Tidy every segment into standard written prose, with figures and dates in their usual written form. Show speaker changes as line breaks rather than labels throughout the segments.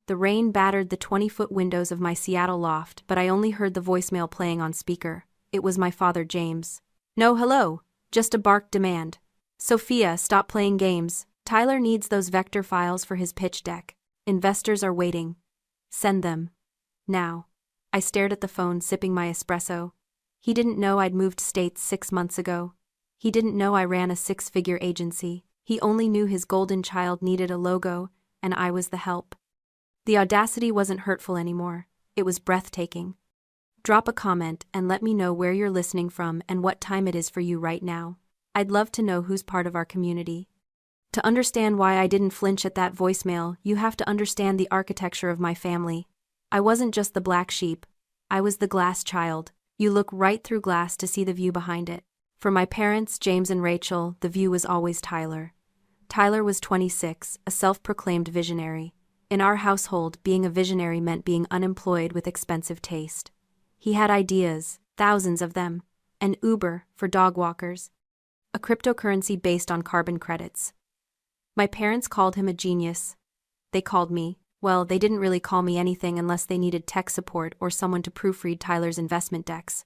The rain battered the 20-foot windows of my Seattle loft, but I only heard the voicemail playing on speaker. It was my father, James. "No, hello. Just a barked demand. Sophia, stop playing games. Tyler needs those vector files for his pitch deck. Investors are waiting. Send them. Now." I stared at the phone, sipping my espresso. He didn't know I'd moved states 6 months ago. He didn't know I ran a 6-figure agency. He only knew his golden child needed a logo, and I was the help. The audacity wasn't hurtful anymore. It was breathtaking. Drop a comment and let me know where you're listening from and what time it is for you right now. I'd love to know who's part of our community. To understand why I didn't flinch at that voicemail, you have to understand the architecture of my family. I wasn't just the black sheep. I was the glass child. You look right through glass to see the view behind it. For my parents, James and Rachel, the view was always Tyler. Tyler was 26, a self-proclaimed visionary. In our household, being a visionary meant being unemployed with expensive taste. He had ideas, thousands of them. An Uber for dog walkers. A cryptocurrency based on carbon credits. My parents called him a genius. They called me, well, they didn't really call me anything unless they needed tech support or someone to proofread Tyler's investment decks.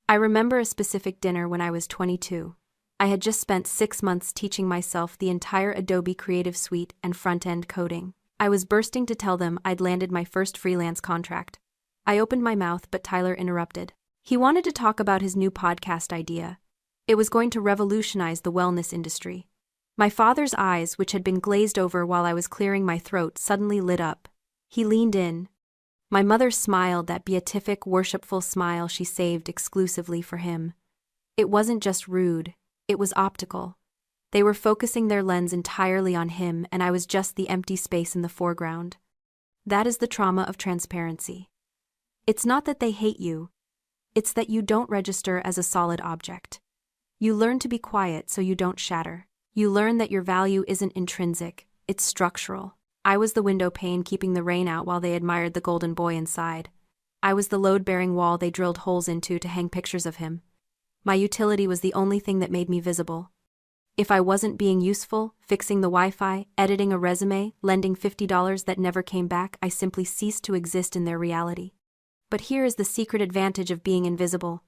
I remember a specific dinner when I was 22. I had just spent 6 months teaching myself the entire Adobe Creative Suite and front-end coding. I was bursting to tell them I'd landed my first freelance contract. I opened my mouth, but Tyler interrupted. He wanted to talk about his new podcast idea. It was going to revolutionize the wellness industry. My father's eyes, which had been glazed over while I was clearing my throat, suddenly lit up. He leaned in. My mother smiled, that beatific, worshipful smile she saved exclusively for him. It wasn't just rude, it was optical. They were focusing their lens entirely on him, and I was just the empty space in the foreground. That is the trauma of transparency. It's not that they hate you. It's that you don't register as a solid object. You learn to be quiet so you don't shatter. You learn that your value isn't intrinsic, it's structural. I was the window pane keeping the rain out while they admired the golden boy inside. I was the load-bearing wall they drilled holes into to hang pictures of him. My utility was the only thing that made me visible. If I wasn't being useful, fixing the Wi-Fi, editing a resume, lending $50 that never came back, I simply ceased to exist in their reality. But here is the secret advantage of being invisible.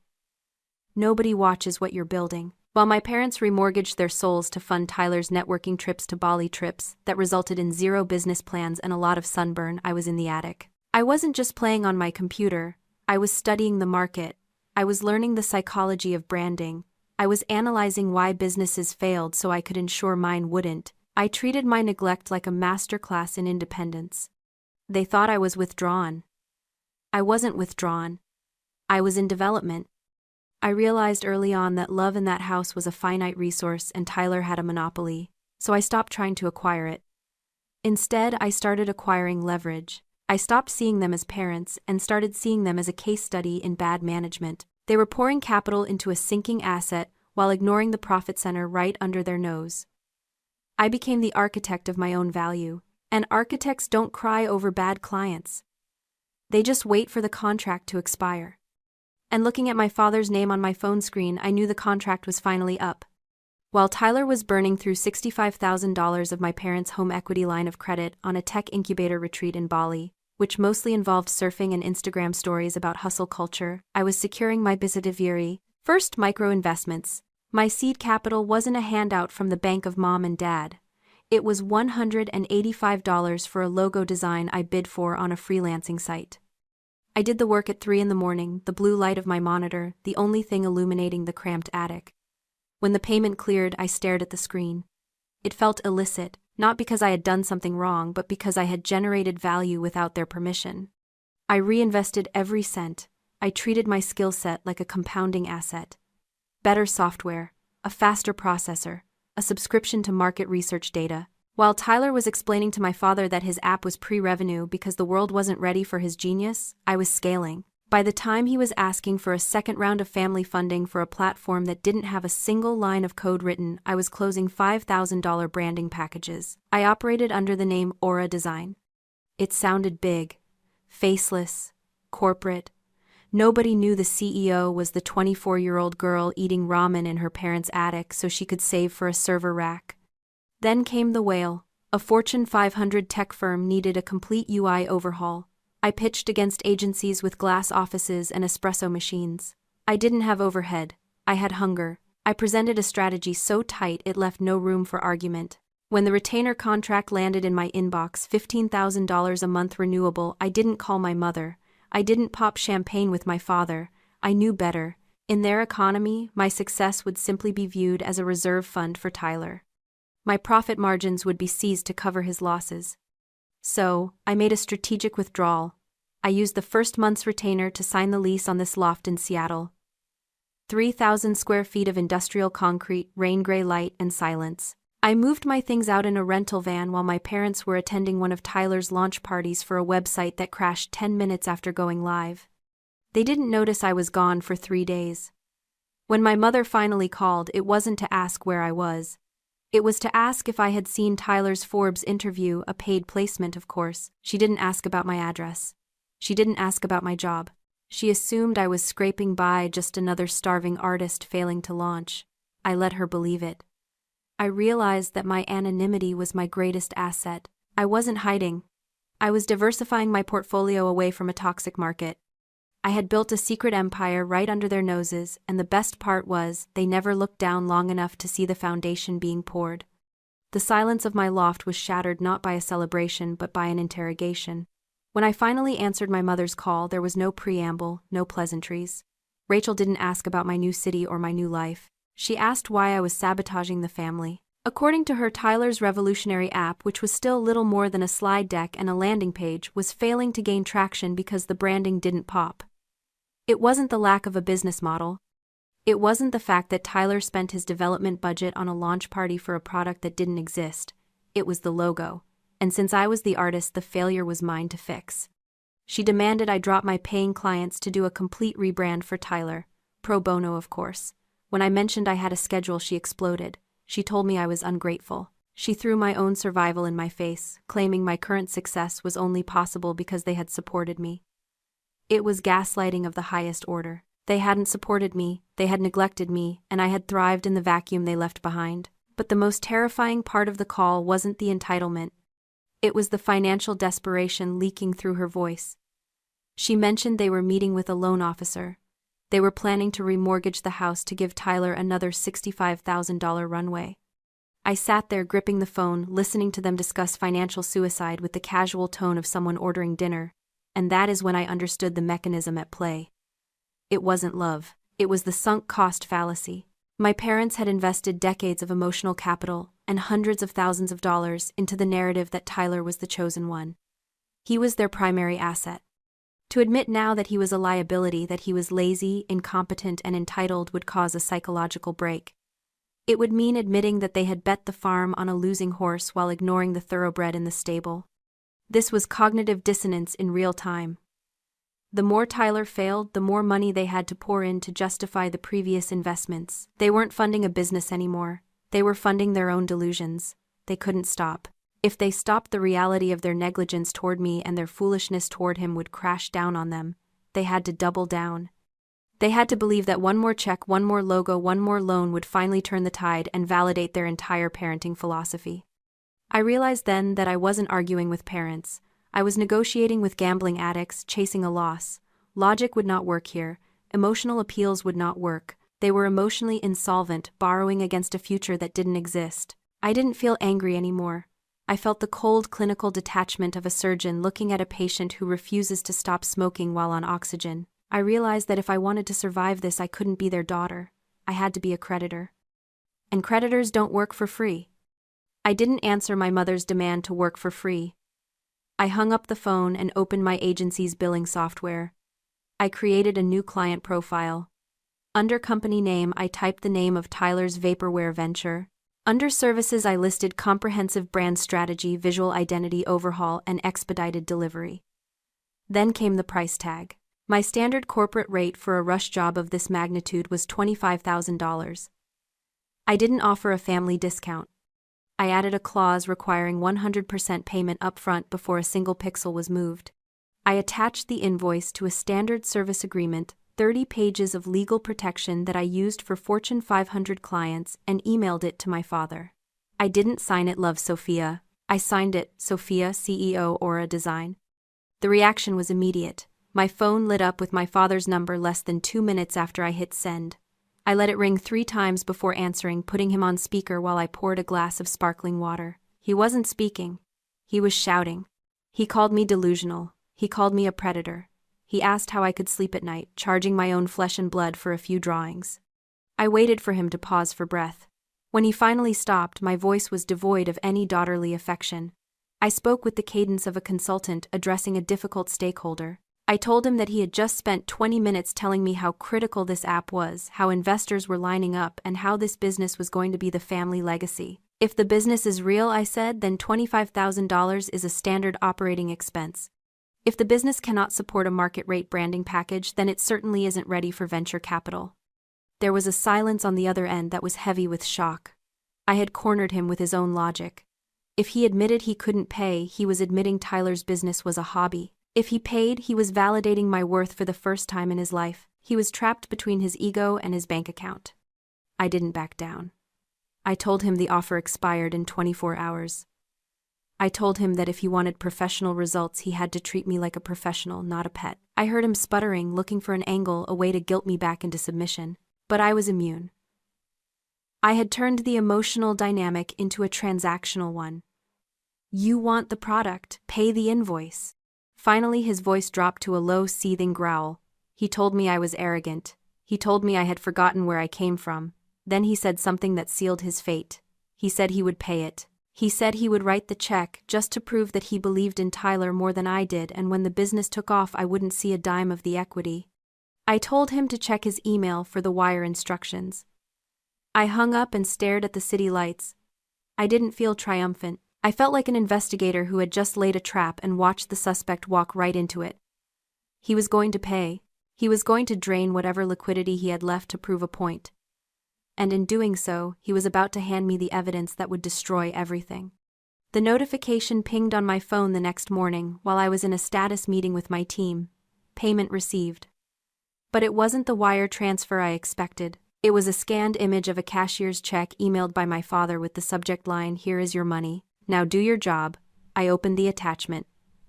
Nobody watches what you're building. While my parents remortgaged their souls to fund Tyler's networking trips to Bali trips that resulted in 0 business plans and a lot of sunburn, I was in the attic. I wasn't just playing on my computer. I was studying the market. I was learning the psychology of branding. I was analyzing why businesses failed so I could ensure mine wouldn't. I treated my neglect like a masterclass in independence. They thought I was withdrawn. I wasn't withdrawn. I was in development. I realized early on that love in that house was a finite resource and Tyler had a monopoly, so I stopped trying to acquire it. Instead, I started acquiring leverage. I stopped seeing them as parents and started seeing them as a case study in bad management. They were pouring capital into a sinking asset while ignoring the profit center right under their nose. I became the architect of my own value, and architects don't cry over bad clients. They just wait for the contract to expire. And looking at my father's name on my phone screen, I knew the contract was finally up. While Tyler was burning through $65,000 of my parents' home equity line of credit on a tech incubator retreat in Bali, which mostly involved surfing and Instagram stories about hustle culture, I was securing my Bisitaviri, first micro investments. My seed capital wasn't a handout from the bank of mom and dad. It was $185 for a logo design I bid for on a freelancing site. I did the work at 3 a.m, the blue light of my monitor, the only thing illuminating the cramped attic. When the payment cleared, I stared at the screen. It felt illicit, not because I had done something wrong, but because I had generated value without their permission. I reinvested every cent. I treated my skill set like a compounding asset. Better software, a faster processor, a subscription to market research data. While Tyler was explaining to my father that his app was pre-revenue because the world wasn't ready for his genius, I was scaling. By the time he was asking for a second round of family funding for a platform that didn't have a single line of code written, I was closing $5,000 branding packages. I operated under the name Aura Design. It sounded big, faceless, corporate. Nobody knew the CEO was the 24-year-old girl eating ramen in her parents' attic so she could save for a server rack. Then came the whale, A Fortune 500 tech firm needed a complete UI overhaul. I pitched against agencies with glass offices and espresso machines. I didn't have overhead. I had hunger. I presented a strategy so tight it left no room for argument. When the retainer contract landed in my inbox, $15,000 a month renewable, I didn't call my mother. I didn't pop champagne with my father. I knew better. In their economy, my success would simply be viewed as a reserve fund for Tyler. My profit margins would be seized to cover his losses. So, I made a strategic withdrawal. I used the first month's retainer to sign the lease on this loft in Seattle. 3,000 square feet of industrial concrete, rain gray light, and silence. I moved my things out in a rental van while my parents were attending one of Tyler's launch parties for a website that crashed 10 minutes after going live. They didn't notice I was gone for 3 days. When my mother finally called, it wasn't to ask where I was. It was to ask if I had seen Tyler's Forbes interview, a paid placement, of course. She didn't ask about my address. She didn't ask about my job. She assumed I was scraping by, just another starving artist failing to launch. I let her believe it. I realized that my anonymity was my greatest asset. I wasn't hiding. I was diversifying my portfolio away from a toxic market. I had built a secret empire right under their noses, and the best part was, they never looked down long enough to see the foundation being poured. The silence of my loft was shattered not by a celebration but by an interrogation. When I finally answered my mother's call, there was no preamble, no pleasantries. Rachel didn't ask about my new city or my new life. She asked why I was sabotaging the family. According to her, Tyler's revolutionary app, which was still little more than a slide deck and a landing page, was failing to gain traction because the branding didn't pop. It wasn't the lack of a business model. It wasn't the fact that Tyler spent his development budget on a launch party for a product that didn't exist. It was the logo. And since I was the artist, the failure was mine to fix. She demanded I drop my paying clients to do a complete rebrand for Tyler. Pro bono, of course. When I mentioned I had a schedule, she exploded. She told me I was ungrateful. She threw my own survival in my face, claiming my current success was only possible because they had supported me. It was gaslighting of the highest order. They hadn't supported me, they had neglected me, and I had thrived in the vacuum they left behind. But the most terrifying part of the call wasn't the entitlement. It was the financial desperation leaking through her voice. She mentioned they were meeting with a loan officer. They were planning to remortgage the house to give Tyler another $65,000 runway. I sat there gripping the phone, listening to them discuss financial suicide with the casual tone of someone ordering dinner, and that is when I understood the mechanism at play. It wasn't love. It was the sunk cost fallacy. My parents had invested decades of emotional capital and hundreds of thousands of dollars into the narrative that Tyler was the chosen one. He was their primary asset. To admit now that he was a liability, that he was lazy, incompetent, and entitled would cause a psychological break. It would mean admitting that they had bet the farm on a losing horse while ignoring the thoroughbred in the stable. This was cognitive dissonance in real time. The more Tyler failed, the more money they had to pour in to justify the previous investments. They weren't funding a business anymore. They were funding their own delusions. They couldn't stop. If they stopped, the reality of their negligence toward me and their foolishness toward him would crash down on them. They had to double down. They had to believe that one more check, one more logo, one more loan would finally turn the tide and validate their entire parenting philosophy. I realized then that I wasn't arguing with parents. I was negotiating with gambling addicts, chasing a loss. Logic would not work here. Emotional appeals would not work. They were emotionally insolvent, borrowing against a future that didn't exist. I didn't feel angry anymore. I felt the cold clinical detachment of a surgeon looking at a patient who refuses to stop smoking while on oxygen. I realized that if I wanted to survive this, I couldn't be their daughter. I had to be a creditor. And creditors don't work for free. I didn't answer my mother's demand to work for free. I hung up the phone and opened my agency's billing software. I created a new client profile. Under company name, I typed the name of Tyler's Vaporware venture. Under services, I listed comprehensive brand strategy, visual identity overhaul, and expedited delivery. Then came the price tag. My standard corporate rate for a rush job of this magnitude was $25,000. I didn't offer a family discount. I added a clause requiring 100% payment upfront before a single pixel was moved. I attached the invoice to a standard service agreement, 30 pages of legal protection that I used for Fortune 500 clients, and emailed it to my father. I didn't sign it "Love Sophia." I signed it, Sophia, CEO, Aura Design. The reaction was immediate. My phone lit up with my father's number less than 2 minutes after I hit send. I let it ring 3 times before answering, putting him on speaker while I poured a glass of sparkling water. He wasn't speaking. He was shouting. He called me delusional. He called me a predator. He asked how I could sleep at night, charging my own flesh and blood for a few drawings. I waited for him to pause for breath. When he finally stopped, my voice was devoid of any daughterly affection. I spoke with the cadence of a consultant addressing a difficult stakeholder. I told him that he had just spent 20 minutes telling me how critical this app was, how investors were lining up, and how this business was going to be the family legacy. If the business is real, I said, then $25,000 is a standard operating expense. If the business cannot support a market-rate branding package, then it certainly isn't ready for venture capital. There was a silence on the other end that was heavy with shock. I had cornered him with his own logic. If he admitted he couldn't pay, he was admitting Tyler's business was a hobby. If he paid, he was validating my worth for the first time in his life. He was trapped between his ego and his bank account. I didn't back down. I told him the offer expired in 24 hours. I told him that if he wanted professional results, he had to treat me like a professional, not a pet. I heard him sputtering, looking for an angle, a way to guilt me back into submission. But I was immune. I had turned the emotional dynamic into a transactional one. You want the product, pay the invoice. Finally, his voice dropped to a low, seething growl. He told me I was arrogant. He told me I had forgotten where I came from. Then he said something that sealed his fate. He said he would pay it. He said he would write the check just to prove that he believed in Tyler more than I did, and when the business took off, I wouldn't see a dime of the equity. I told him to check his email for the wire instructions. I hung up and stared at the city lights. I didn't feel triumphant. I felt like an investigator who had just laid a trap and watched the suspect walk right into it. He was going to pay. He was going to drain whatever liquidity he had left to prove a point. And in doing so, he was about to hand me the evidence that would destroy everything. The notification pinged on my phone the next morning while I was in a status meeting with my team. Payment received. But it wasn't the wire transfer I expected. It was a scanned image of a cashier's check emailed by my father with the subject line, "Here is your money. Now do your job." I opened the attachment.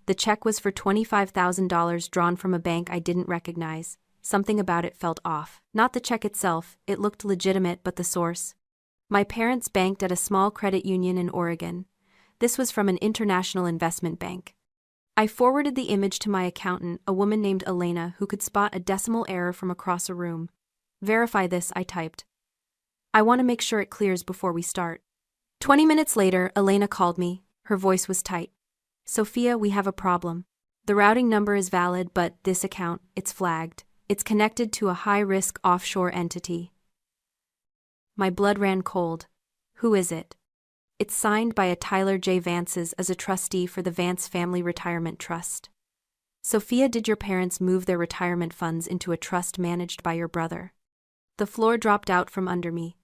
The check was for $25,000 drawn from a bank I didn't recognize. Something about it felt off. Not the check itself, it looked legitimate, but the source. My parents banked at a small credit union in Oregon. This was from an international investment bank. I forwarded the image to my accountant, a woman named Elena, who could spot a decimal error from across a room. "Verify this," I typed. "I want to make sure it clears before we start." 20 minutes later, Elena called me. Her voice was tight. "Sophia, we have a problem. The routing number is valid, but this account, it's flagged. It's connected to a high-risk offshore entity." My blood ran cold. Who is it? It's signed by a Tyler J. Vances as a trustee for the Vance Family Retirement Trust. "Sophia, did your parents move their retirement funds into a trust managed by your brother?" The floor dropped out from under me.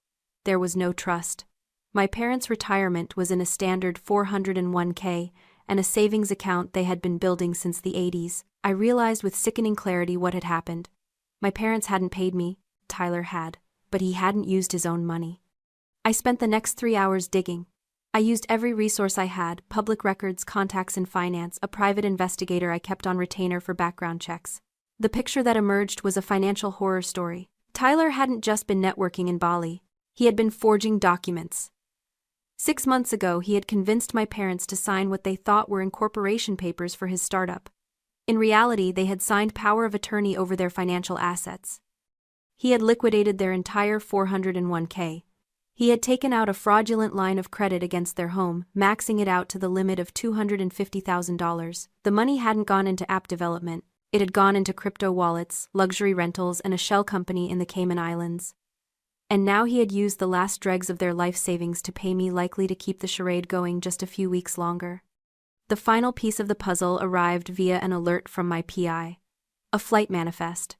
There was no trust. My parents' retirement was in a standard 401k and a savings account they had been building since the 80s. I realized with sickening clarity what had happened. My parents hadn't paid me. Tyler had, but he hadn't used his own money. I spent the next 3 hours digging. I used every resource I had: public records, contacts in finance, a private investigator I kept on retainer for background checks. The picture that emerged was a financial horror story. Tyler hadn't just been networking in Bali. He had been forging documents. 6 months ago, he had convinced my parents to sign what they thought were incorporation papers for his startup. In reality, they had signed power of attorney over their financial assets. He had liquidated their entire 401k. He had taken out a fraudulent line of credit against their home, maxing it out to the limit of $250,000. The money hadn't gone into app development. It had gone into crypto wallets, luxury rentals, and a shell company in the Cayman Islands. And now he had used the last dregs of their life savings to pay me, likely to keep the charade going just a few weeks longer. The final piece of the puzzle arrived via an alert from my PI. A flight manifest.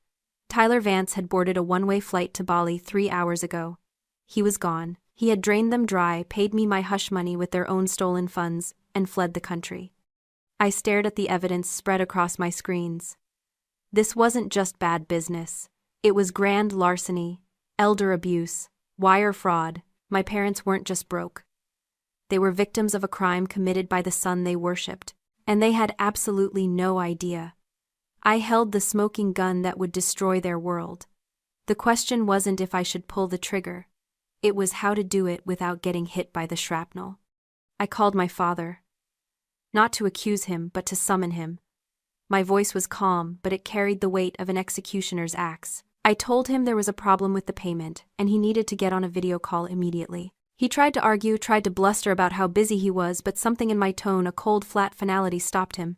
Tyler Vance had boarded a one-way flight to Bali 3 hours ago. He was gone. He had drained them dry, paid me my hush money with their own stolen funds, and fled the country. I stared at the evidence spread across my screens. This wasn't just bad business. It was grand larceny, elder abuse, wire fraud. My parents weren't just broke. They were victims of a crime committed by the son they worshipped, and they had absolutely no idea. I held the smoking gun that would destroy their world. The question wasn't if I should pull the trigger. It was how to do it without getting hit by the shrapnel. I called my father. Not to accuse him, but to summon him. My voice was calm, but it carried the weight of an executioner's axe. I told him there was a problem with the payment, and he needed to get on a video call immediately. He tried to argue, tried to bluster about how busy he was, but something in my tone, a cold, flat finality, stopped him.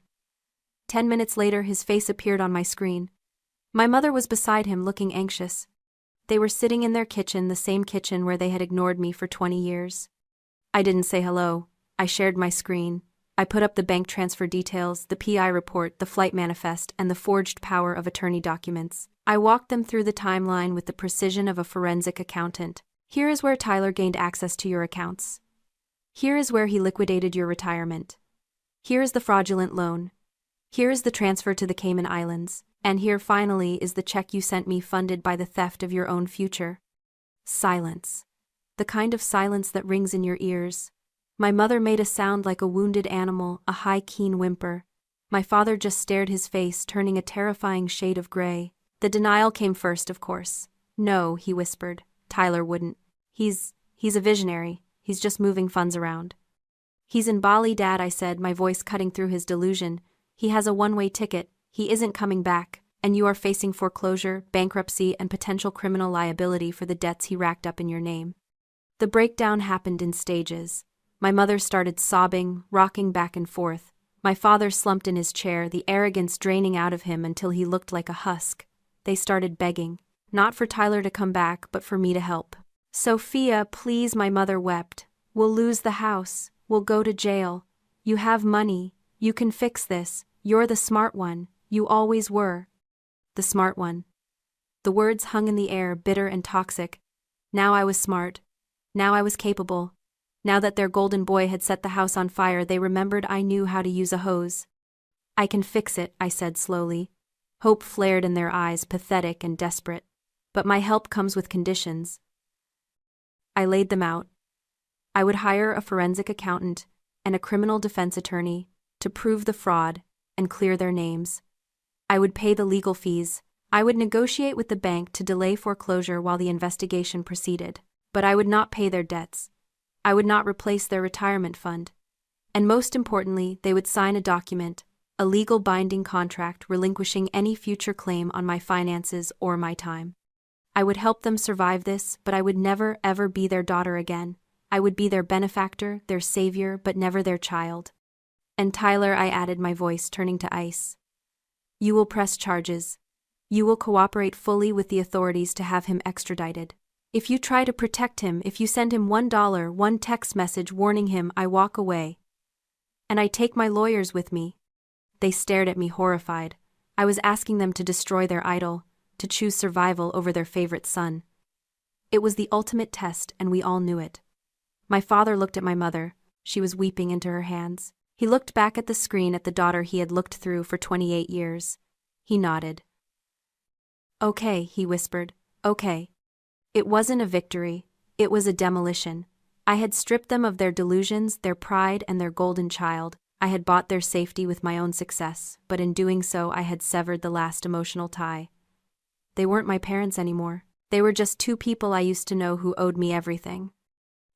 10 minutes later, his face appeared on my screen. My mother was beside him, looking anxious. They were sitting in their kitchen, the same kitchen where they had ignored me for 20 years. I didn't say hello. I shared my screen. I put up the bank transfer details, the PI report, the flight manifest, and the forged power of attorney documents. I walked them through the timeline with the precision of a forensic accountant. Here is where Tyler gained access to your accounts. Here is where he liquidated your retirement. Here is the fraudulent loan. Here is the transfer to the Cayman Islands. And here finally is the check you sent me funded by the theft of your own future. Silence. The kind of silence that rings in your ears. My mother made a sound like a wounded animal, a high, keen whimper. My father just stared, his face turning a terrifying shade of gray. The denial came first, of course. No, he whispered. Tyler wouldn't. He's a visionary. He's just moving funds around. He's in Bali, Dad, I said, my voice cutting through his delusion. He has a one-way ticket. He isn't coming back, and you are facing foreclosure, bankruptcy, and potential criminal liability for the debts he racked up in your name. The breakdown happened in stages. My mother started sobbing, rocking back and forth. My father slumped in his chair, the arrogance draining out of him until he looked like a husk. They started begging, not for Tyler to come back, but for me to help. Sophia, please, my mother wept. We'll lose the house. We'll go to jail. You have money. You can fix this. You're the smart one. You always were. The smart one. The words hung in the air, bitter and toxic. Now I was smart. Now I was capable. Now that their golden boy had set the house on fire, they remembered I knew how to use a hose. I can fix it, I said slowly. Hope flared in their eyes, pathetic and desperate. But my help comes with conditions. I laid them out. I would hire a forensic accountant and a criminal defense attorney to prove the fraud and clear their names. I would pay the legal fees. I would negotiate with the bank to delay foreclosure while the investigation proceeded. But I would not pay their debts. I would not replace their retirement fund. And most importantly, they would sign a document, a legal binding contract relinquishing any future claim on my finances or my time. I would help them survive this, but I would never, ever be their daughter again. I would be their benefactor, their savior, but never their child. And Tyler, I added, my voice turning to ice. You will press charges. You will cooperate fully with the authorities to have him extradited. If you try to protect him, if you send him $1, one text message warning him, I walk away. And I take my lawyers with me. They stared at me horrified. I was asking them to destroy their idol, to choose survival over their favorite son. It was the ultimate test, and we all knew it. My father looked at my mother. She was weeping into her hands. He looked back at the screen at the daughter he had looked through for 28 years. He nodded. Okay, he whispered. Okay. It wasn't a victory. It was a demolition. I had stripped them of their delusions, their pride, and their golden child. I had bought their safety with my own success, but in doing so I had severed the last emotional tie. They weren't my parents anymore. They were just two people I used to know who owed me everything.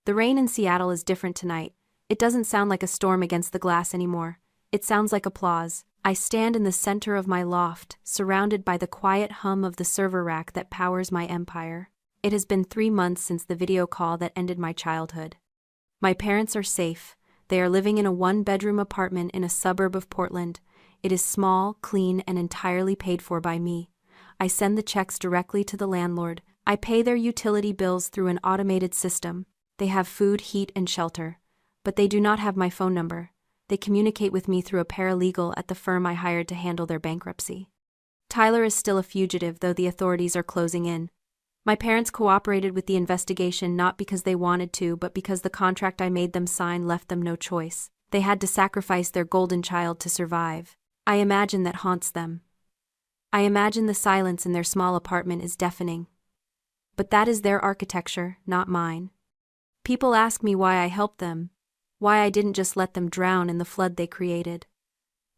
The rain in Seattle is different tonight. It doesn't sound like a storm against the glass anymore. It sounds like applause. I stand in the center of my loft, surrounded by the quiet hum of the server rack that powers my empire. It has been 3 months since the video call that ended my childhood. My parents are safe. They are living in a 1-bedroom apartment in a suburb of Portland. It is small, clean, and entirely paid for by me. I send the checks directly to the landlord. I pay their utility bills through an automated system. They have food, heat, and shelter. But they do not have my phone number. They communicate with me through a paralegal at the firm I hired to handle their bankruptcy. Tyler is still a fugitive, though the authorities are closing in. My parents cooperated with the investigation not because they wanted to, but because the contract I made them sign left them no choice. They had to sacrifice their golden child to survive. I imagine that haunts them. I imagine the silence in their small apartment is deafening. But that is their architecture, not mine. People ask me why I helped them. Why I didn't just let them drown in the flood they created.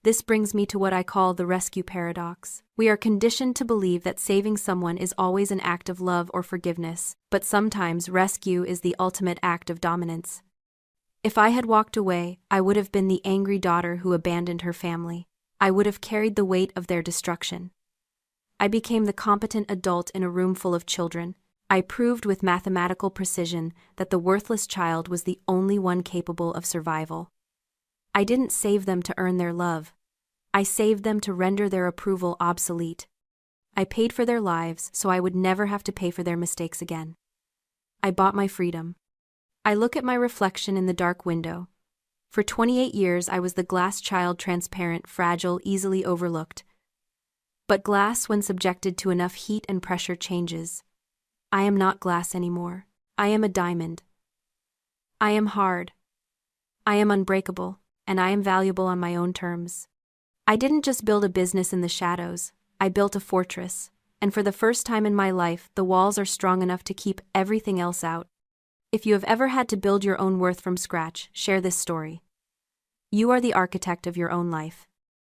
This brings me to what I call the rescue paradox. We are conditioned to believe that saving someone is always an act of love or forgiveness, but sometimes rescue is the ultimate act of dominance. If I had walked away, I would have been the angry daughter who abandoned her family. I would have carried the weight of their destruction. I became the competent adult in a room full of children. I proved with mathematical precision that the worthless child was the only one capable of survival. I didn't save them to earn their love. I saved them to render their approval obsolete. I paid for their lives so I would never have to pay for their mistakes again. I bought my freedom. I look at my reflection in the dark window. For 28 years I was the glass child, transparent, fragile, easily overlooked. But glass, when subjected to enough heat and pressure, changes. I am not glass anymore. I am a diamond. I am hard. I am unbreakable, and I am valuable on my own terms. I didn't just build a business in the shadows, I built a fortress, and for the first time in my life, the walls are strong enough to keep everything else out. If you have ever had to build your own worth from scratch, share this story. You are the architect of your own life.